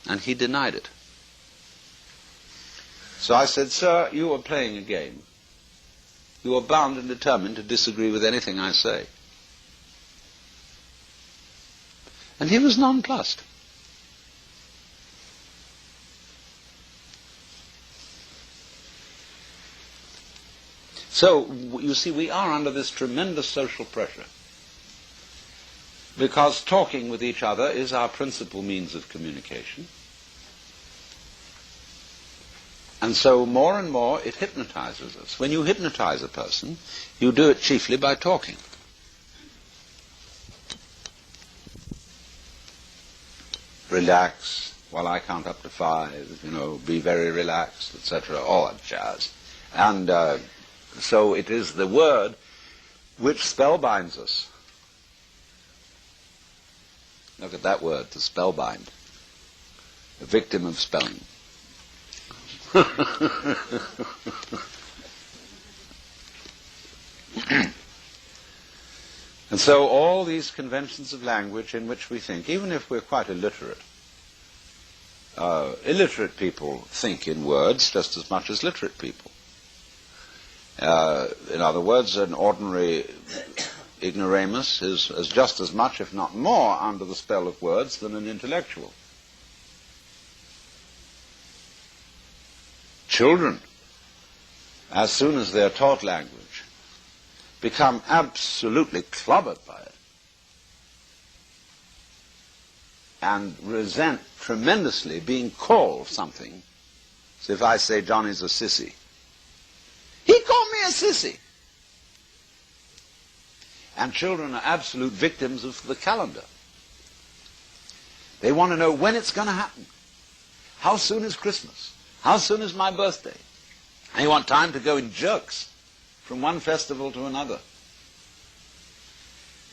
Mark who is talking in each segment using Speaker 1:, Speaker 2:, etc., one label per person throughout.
Speaker 1: and he denied it. So I said, "Sir, you are playing a game. You are bound and determined to disagree with anything I say." And he was nonplussed. So, you see, we are under this tremendous social pressure, because talking with each other is our principal means of communication. And so more and more it hypnotizes us. When you hypnotize a person, you do it chiefly by talking. Relax while I count up to 5, be very relaxed, etc., all that jazz. And so it is the word which spellbinds us. Look at that word, to spellbind. A victim of spelling. And so all these conventions of language in which we think, even if we're quite illiterate people think in words just as much as literate people. In other words, an ordinary ignoramus is just as much, if not more, under the spell of words than an intellectual. Children, as soon as they're taught language, become absolutely clobbered by it and resent tremendously being called something. So if I say Johnny's a sissy, he called me a sissy. And children are absolute victims of the calendar. They want to know when it's going to happen. How soon is Christmas? How soon is my birthday? And you want time to go in jerks from one festival to another,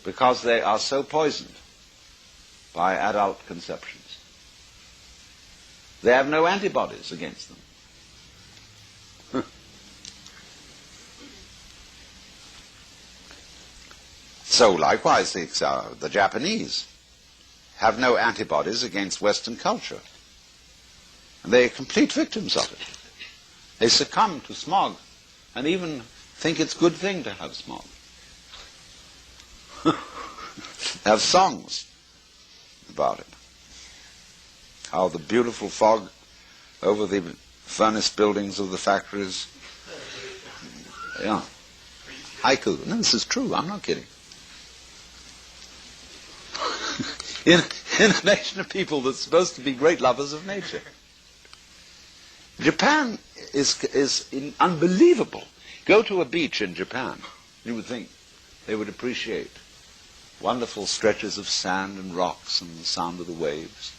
Speaker 1: because they are so poisoned by adult conceptions. They have no antibodies against them. So likewise the Japanese have no antibodies against Western culture. And they are complete victims of it. They succumb to smog and even think it's a good thing to have smog. They have songs about it. How the beautiful fog over the furnace buildings of the factories. Yeah. Haiku. No, this is true. I'm not kidding. In a nation of people that's supposed to be great lovers of nature. Japan is unbelievable. Go to a beach in Japan, you would think they would appreciate wonderful stretches of sand and rocks and the sound of the waves.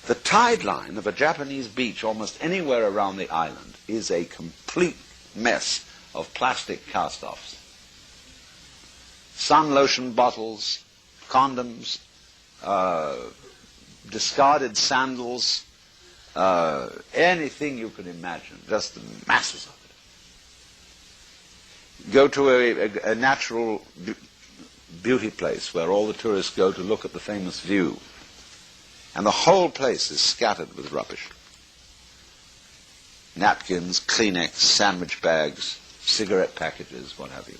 Speaker 1: The tide line of a Japanese beach almost anywhere around the island is a complete mess of plastic cast-offs. Sun lotion bottles, condoms, discarded sandals, anything you can imagine, just the masses of it. Go to a natural beauty place where all the tourists go to look at the famous view, and the whole place is scattered with rubbish. Napkins, Kleenex, sandwich bags, cigarette packages, what have you.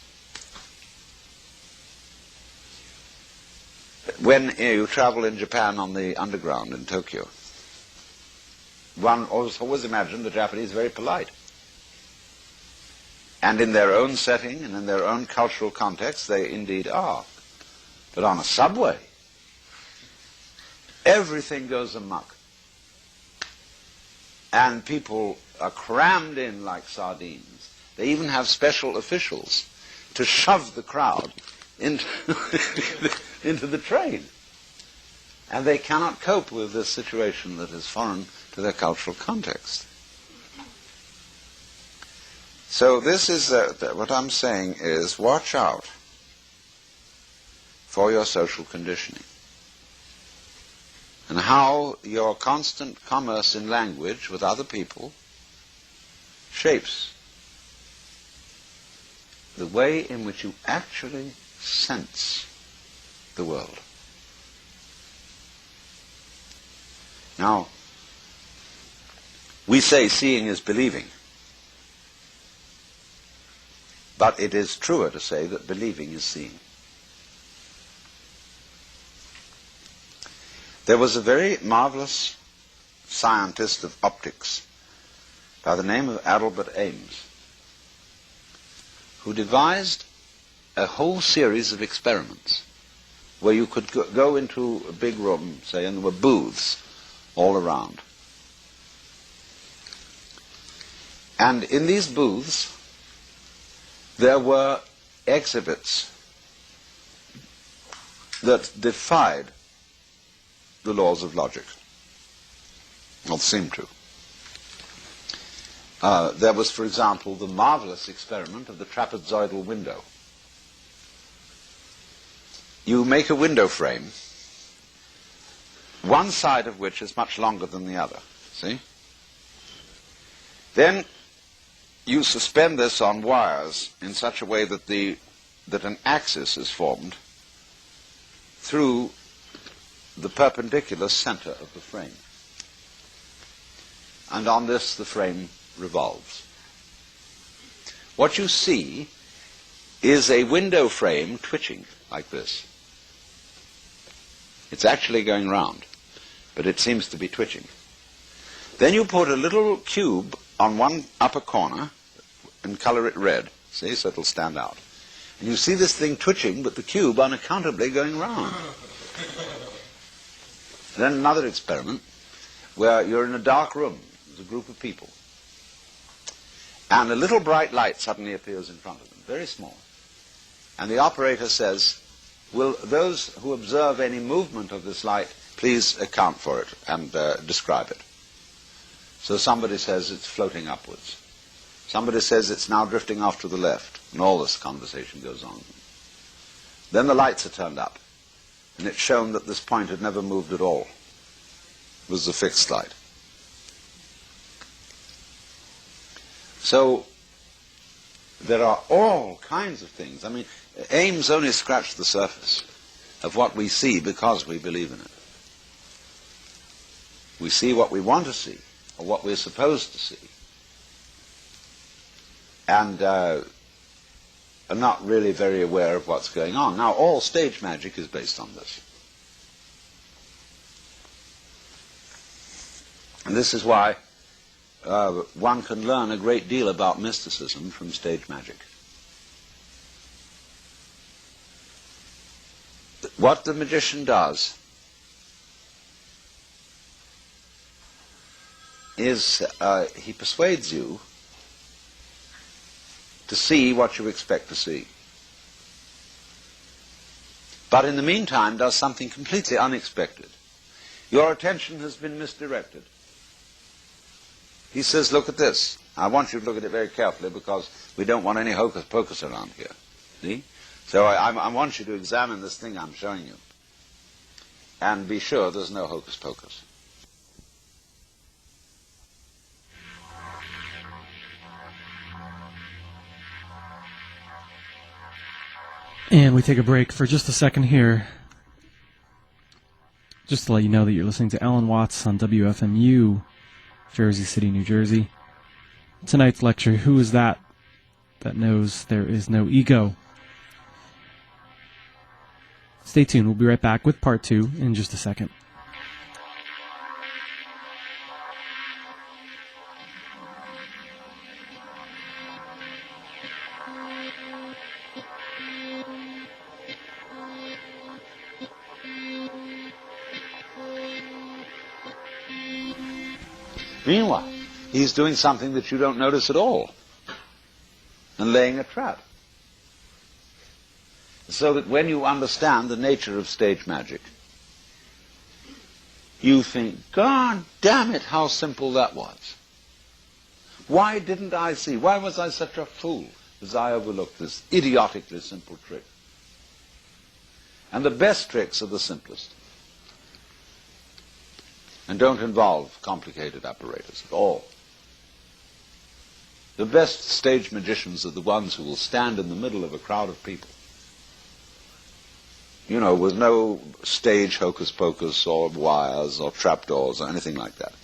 Speaker 1: When you travel in Japan on the underground in Tokyo, one always imagined the Japanese very polite. And in their own setting and in their own cultural context, they indeed are. But on a subway, everything goes amok. And people are crammed in like sardines. They even have special officials to shove the crowd into, into the train. And they cannot cope with this situation that is foreign to their cultural context. So this is, what I'm saying is, watch out for your social conditioning and how your constant commerce in language with other people shapes the way in which you actually sense the world. Now, we say seeing is believing. But it is truer to say that believing is seeing. There was a very marvelous scientist of optics by the name of Albert Ames, who devised a whole series of experiments where you could go into a big room, say, and there were booths all around. And in these booths, there were exhibits that defied the laws of logic, or seemed to. There was, for example, the marvelous experiment of the trapezoidal window. You make a window frame, one side of which is much longer than the other, see? Then you suspend this on wires in such a way that an axis is formed through the perpendicular center of the frame. And on this the frame revolves. What you see is a window frame twitching like this. It's actually going round, but it seems to be twitching. Then you put a little cube on one upper corner and color it red, see, so it'll stand out. And you see this thing twitching, but the cube unaccountably going round. Then another experiment where you're in a dark room, there's a group of people, and a little bright light suddenly appears in front of them, very small. And the operator says, will those who observe any movement of this light please account for it and describe it? So somebody says it's floating upwards. Somebody says it's now drifting off to the left, and all this conversation goes on. Then the lights are turned up, and it's shown that this point had never moved at all. It was the fixed light. So there are all kinds of things. I mean, Ames only scratched the surface of what we see because we believe in it. We see what we want to see, or what we're supposed to see, and are not really very aware of what's going on. Now, all stage magic is based on this. And this is why one can learn a great deal about mysticism from stage magic. What the magician does is he persuades you to see what you expect to see. But in the meantime does something completely unexpected. Your attention has been misdirected. He says, look at this. I want you to look at it very carefully because we don't want any hocus pocus around here. See? So I want you to examine this thing I'm showing you and be sure there's no hocus pocus.
Speaker 2: And we take a break for just a second here. Just to let you know that you're listening to Alan Watts on WFMU, Jersey City, New Jersey. Tonight's lecture, Who is that knows there is no ego? Stay tuned. We'll be right back with part 2 in just a second.
Speaker 1: Meanwhile, he's doing something that you don't notice at all and laying a trap. So that when you understand the nature of stage magic, you think, God damn it, how simple that was. Why didn't I see? Why was I such a fool as I overlooked this idiotically simple trick? And the best tricks are the simplest and don't involve complicated apparatus at all. The best stage magicians are the ones who will stand in the middle of a crowd of people You know, with no stage hocus pocus or wires or trapdoors or anything like that.